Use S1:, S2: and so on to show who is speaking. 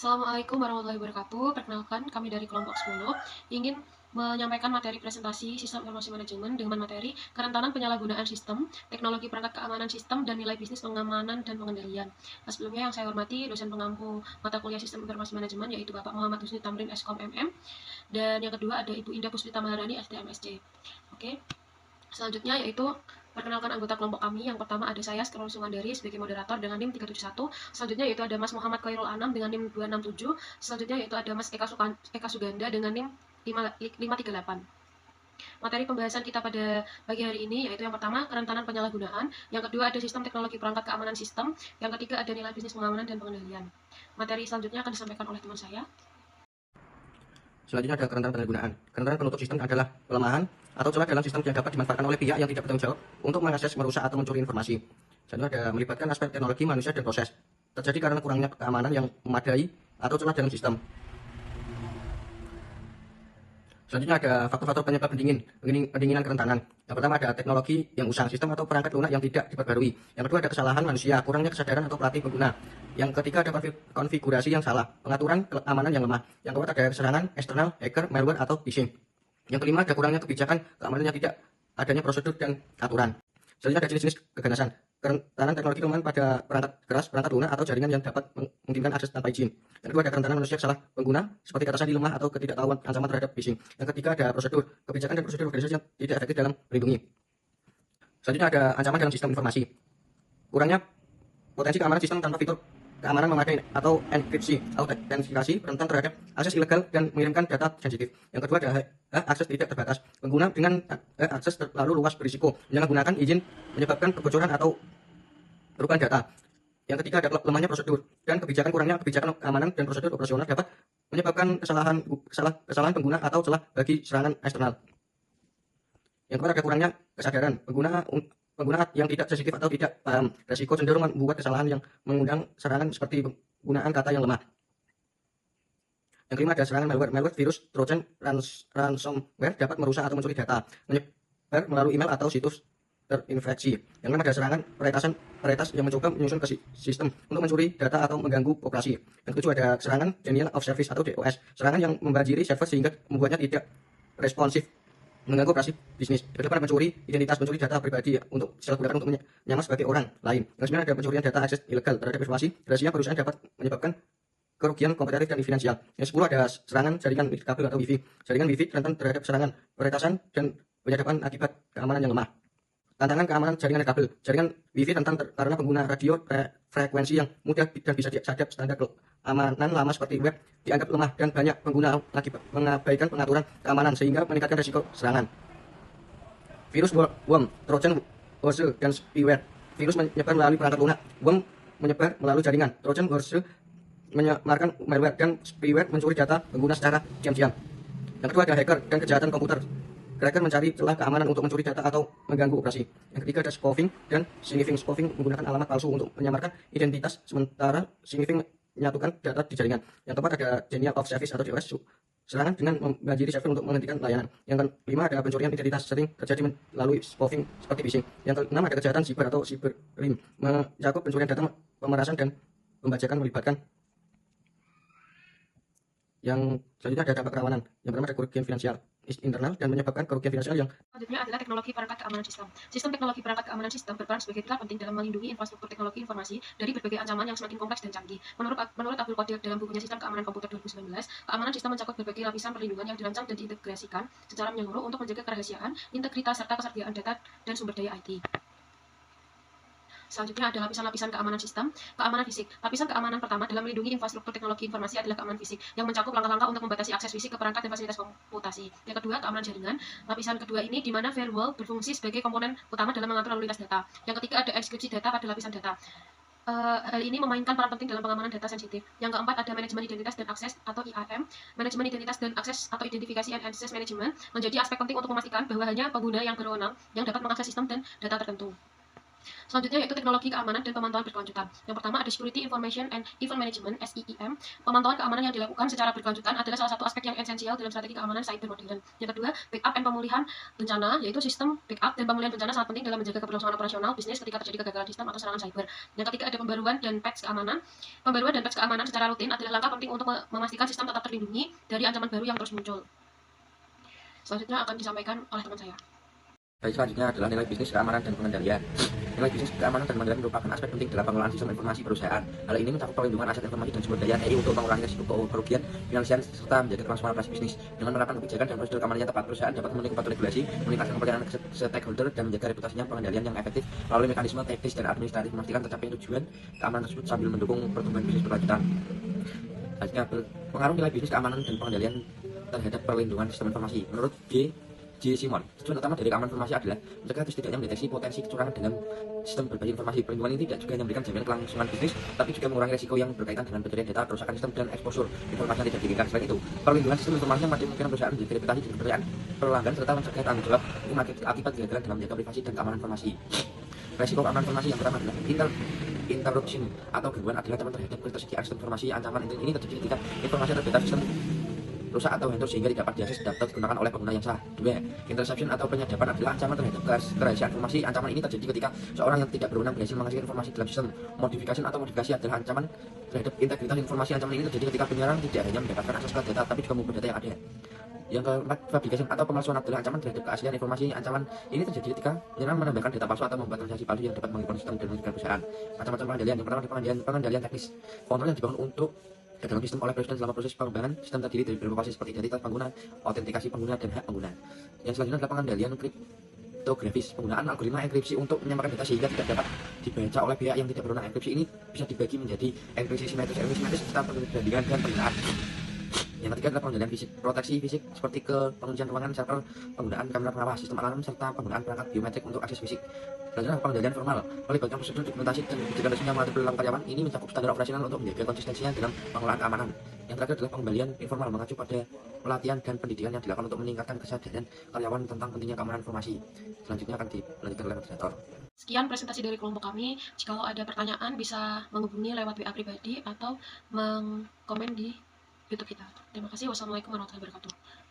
S1: Assalamualaikum warahmatullahi wabarakatuh. Perkenalkan, kami dari kelompok 10 ingin menyampaikan materi presentasi sistem informasi manajemen dengan materi kerentanan penyalahgunaan sistem, teknologi perangkat keamanan sistem, dan nilai bisnis pengamanan dan pengendalian. Sebelumnya yang saya hormati dosen pengampu mata kuliah sistem informasi manajemen yaitu Bapak Muhammad Husni Tamrin Skom MM, dan yang kedua ada Ibu Indah Puspita Maharani SDMSC. Oke. Selanjutnya yaitu perkenalkan anggota kelompok kami. Yang pertama ada saya Skrol Sumandari sebagai moderator dengan NIM 371. Selanjutnya yaitu ada Mas Muhammad Khairul Anam dengan NIM 267. Selanjutnya yaitu ada Mas Eka Suganda dengan NIM 538. Materi pembahasan kita pada pagi hari ini yaitu yang pertama kerentanan penyalahgunaan, yang kedua ada sistem teknologi perangkat keamanan sistem, yang ketiga ada nilai bisnis pengamanan dan pengendalian. Materi selanjutnya akan disampaikan oleh teman saya.
S2: Selanjutnya ada kerentanan penyalahgunaan. Kerentanan penutup sistem adalah kelemahan atau celah dalam sistem yang dapat dimanfaatkan oleh pihak yang tidak bertanggung jawab untuk mengakses, merusak, atau mencuri informasi. Selanjutnya ada melibatkan aspek teknologi, manusia, dan proses. Terjadi karena kurangnya keamanan yang memadai atau celah dalam sistem. Selanjutnya ada faktor-faktor penyebab pendinginan kerentanan. Yang pertama ada teknologi yang usang, sistem atau perangkat lunak yang tidak diperbarui. Yang kedua ada kesalahan manusia, kurangnya kesadaran atau pelatih pengguna. Yang ketiga ada konfigurasi yang salah, pengaturan keamanan yang lemah. Yang keempat ada serangan eksternal, hacker, malware, atau phishing. Yang kelima ada kurangnya kebijakan keamanan yang tidak adanya prosedur dan aturan. Selanjutnya ada jenis-jenis keganasan. Kerentanan teknologi kelemahan pada perangkat keras, perangkat lunak, atau jaringan yang dapat memungkinkan akses tanpa izin. Yang kedua ada kerentanan manusia salah pengguna, seperti kata sandi lemah atau ketidaktahuan ancaman terhadap phishing. Yang ketiga ada prosedur, kebijakan dan prosedur organisasi yang tidak efektif dalam melindungi. Selanjutnya ada ancaman dalam sistem informasi. Kurangnya potensi keamanan sistem tanpa fitur keamanan memadai atau enkripsi, autentikasi, rentan terhadap akses ilegal dan mengirimkan data sensitif. Yang kedua ada akses tidak terbatas. Pengguna dengan akses terlalu luas berisiko menyalahgunakan izin menyebabkan kebocoran atau perubahan data. Yang ketiga ada lemahnya prosedur dan kebijakan. Kurangnya kebijakan keamanan dan prosedur operasional dapat menyebabkan kesalahan pengguna atau celah bagi serangan eksternal. Yang keempat ada kurangnya kesadaran pengguna yang tidak sensitif atau tidak paham resiko cenderung membuat kesalahan yang mengundang serangan seperti penggunaan kata yang lemah. Yang kelima ada serangan malware, virus, trojan, ransomware dapat merusak atau mencuri data, menyebar melalui email atau situs terinfeksi. Yang keenam ada serangan peretas yang mencoba menyusun ke sistem untuk mencuri data atau mengganggu operasi. Yang ketujuh ada serangan denial of service atau DOS, serangan yang membanjiri server sehingga membuatnya tidak responsif, mengganggu operasi bisnis. Kedelapan mencuri identitas, mencuri data pribadi untuk disalahgunakan untuk menyamar sebagai orang lain. Yang sembilan ada pencurian data akses ilegal terhadap informasi rahasia perusahaan dapat menyebabkan kerugian kompetitif dan finansial. Yang 10 ada serangan jaringan kabel atau wifi. Jaringan wifi rentan terhadap serangan peretasan dan penyadapan akibat keamanan yang lemah. Tantangan keamanan jaringan kabel. Jaringan wifi rentan karena pengguna radio frekuensi yang mudah dan bisa disadap. Standar keamanan lama seperti web dianggap lemah dan banyak pengguna lagi mengabaikan pengaturan keamanan sehingga meningkatkan risiko serangan. Virus worm, trojan horse, dan spyware. Virus menyebar melalui perangkat lunak, worm menyebar melalui jaringan, trojan horse menyebarkan malware, dan spyware mencuri data pengguna secara diam-diam. Yang kedua ada hacker dan kejahatan komputer. Hacker mencari celah keamanan untuk mencuri data atau mengganggu operasi. Yang ketiga ada spoofing dan sniffing. Spoofing menggunakan alamat palsu untuk menyamarkan identitas, sementara sniffing menyatukan data di jaringan. Yang keempat ada denial of service atau DOS, serangan dengan membanjiri server untuk menghentikan layanan. Yang kelima ada pencurian identitas, sering terjadi melalui spoofing seperti phishing. Yang keenam ada kejahatan siber atau cybercrime, mencakup pencurian data, pemerasan, dan pembajakan melibatkan. Yang selanjutnya ada dampak kerawanan. Yang pertama ada kerugian finansial internal dan menyebabkan kerugian finansial yang
S1: selanjutnya adalah teknologi perangkat keamanan sistem. Sistem teknologi perangkat keamanan sistem berperan sebagai pilar penting dalam melindungi infrastruktur teknologi informasi dari berbagai ancaman yang semakin kompleks dan canggih. Menurut Abdul Qadir dalam bukunya Sistem Keamanan Komputer 2019, keamanan sistem mencakup berbagai lapisan perlindungan yang dirancang dan diintegrasikan secara menyeluruh untuk menjaga kerahasiaan, integritas, serta kesediaan data dan sumber daya IT. Selanjutnya ada lapisan-lapisan keamanan sistem. Keamanan fisik. Lapisan keamanan pertama dalam melindungi infrastruktur teknologi informasi adalah keamanan fisik, yang mencakup langkah-langkah untuk membatasi akses fisik ke perangkat dan fasilitas komputasi. Yang kedua, keamanan jaringan. Lapisan kedua ini di mana firewall berfungsi sebagai komponen utama dalam mengatur lalu lintas data. Yang ketiga ada enkripsi data pada lapisan data. Hal ini memainkan peran penting dalam pengamanan data sensitif. Yang keempat ada manajemen identitas dan akses atau IAM. Manajemen identitas dan akses atau identifikasi and access management menjadi aspek penting untuk memastikan bahwa hanya pengguna yang berwenang yang dapat mengakses sistem dan data tertentu. Selanjutnya yaitu teknologi keamanan dan pemantauan berkelanjutan. Yang pertama ada Security Information and Event Management (SIEM). Pemantauan keamanan yang dilakukan secara berkelanjutan adalah salah satu aspek yang esensial dalam strategi keamanan cyber modern. Yang kedua, backup and pemulihan bencana, yaitu sistem backup dan pemulihan bencana sangat penting dalam menjaga keberlangsungan operasional bisnis ketika terjadi kegagalan sistem atau serangan cyber. Yang ketiga ada pembaruan dan patch keamanan. Pembaruan dan patch keamanan secara rutin adalah langkah penting untuk memastikan sistem tetap terlindungi dari ancaman baru yang terus muncul. Selanjutnya akan disampaikan oleh teman saya.
S2: Baik, selanjutnya adalah nilai bisnis keamanan dan pengendalian. Nilai bisnis keamanan dan pengendalian merupakan aspek penting dalam pengelolaan sistem informasi perusahaan. Hal ini mencakup perlindungan aset informasi dan sumber daya TI untuk mengurangi risiko kerugian finansial serta menjaga kelangsungan operasi bisnis. Dengan menerapkan kebijakan dan prosedur keamanan yang tepat, perusahaan dapat memenuhi kebutuhan regulasi, meningkatkan kepercayaan stakeholder dan menjaga reputasinya. Pengendalian yang efektif melalui mekanisme teknis dan administratif memastikan tercapainya tujuan keamanan tersebut sambil mendukung pertumbuhan bisnis berkelanjutan. Selanjutnya, pengaruh nilai bisnis keamanan dan pengendalian terhadap perlindungan sistem informasi. Menurut J. Simon, tujuan utama dari keamanan informasi adalah mencegah atau setidaknya mendeteksi potensi kecurangan dalam sistem berbagi informasi. Perlindungan ini tidak juga hanya memberikan jaminan kelangsungan bisnis, tapi juga mengurangi risiko yang berkaitan dengan pencurian data, kerusakan sistem, dan eksposur informasi yang tidak diinginkan. Selain itu, perlindungan sistem informasi yang memungkinkan perusahaan menjaga reputasi dan kepercayaan pelanggan serta mencegah tanggung jawab akibat kegagalan dalam menjaga privasi dan keamanan informasi. Risiko keamanan informasi yang pertama adalah interruption atau gangguan adalah ancaman terhadap ketersediaan sistem informasi. Ancaman ini terjadi ketika informasi atau data sistem rusak atau hancur sehingga tidak dapat diakses dapat digunakan oleh pengguna yang sah. 2. Interception atau penyadapan adalah ancaman terhadap kerahasiaan informasi. Ancaman ini terjadi ketika seorang yang tidak berwenang berhasil menghasilkan informasi dalam sistem. Modifikasi adalah ancaman terhadap integritas informasi. Ancaman ini terjadi ketika penyerang tidak hanya mendapatkan akses ke data tapi juga mengubah data yang ada. Yang keempat, fabrication atau pemalsuan adalah ancaman terhadap keaslian informasi. Ancaman ini terjadi ketika penyerang menambahkan data palsu atau membuat transaksi palsu yang dapat mengganggu sistem dan merugikan perusahaan. Macam-macam pengendalian. Yang pertama, pengendalian teknis. Kontrol yang dibangun untuk ke dalam sistem oleh perusahaan selama proses pengembangan. Sistem terdiri dari beberapa fase seperti identitas pengguna, autentikasi pengguna, dan hak pengguna. Yang selanjutnya adalah pengendalian kriptografis. Penggunaan algoritma enkripsi untuk menyamakan data sehingga tidak dapat dibaca oleh pihak yang tidak berwenang. Enkripsi ini bisa dibagi menjadi enkripsi simetris serta perbandingan dan penggunaan. Yang ketiga adalah pengendalian fisik. Proteksi fisik seperti penguncian ruangan, server, penggunaan kamera pengawas, sistem alarm, serta penggunaan perangkat biometrik untuk akses fisik. Selanjutnya pengendalian formal, melibatkan prosedur dokumentasi dan kebijakan resmi yang mengatur perilaku karyawan. Ini mencakup standar operasional untuk menjaga konsistensinya dalam pengelolaan keamanan. Yang terakhir adalah pengembalian informal, mengacu pada pelatihan dan pendidikan yang dilakukan untuk meningkatkan kesadaran karyawan tentang pentingnya keamanan informasi. Selanjutnya akan dilanjutkan oleh moderator.
S1: Sekian presentasi dari kelompok kami. Jika ada pertanyaan bisa menghubungi lewat WA pribadi atau mengkomen di YouTube kita. Terima kasih. Wassalamualaikum warahmatullahi wabarakatuh.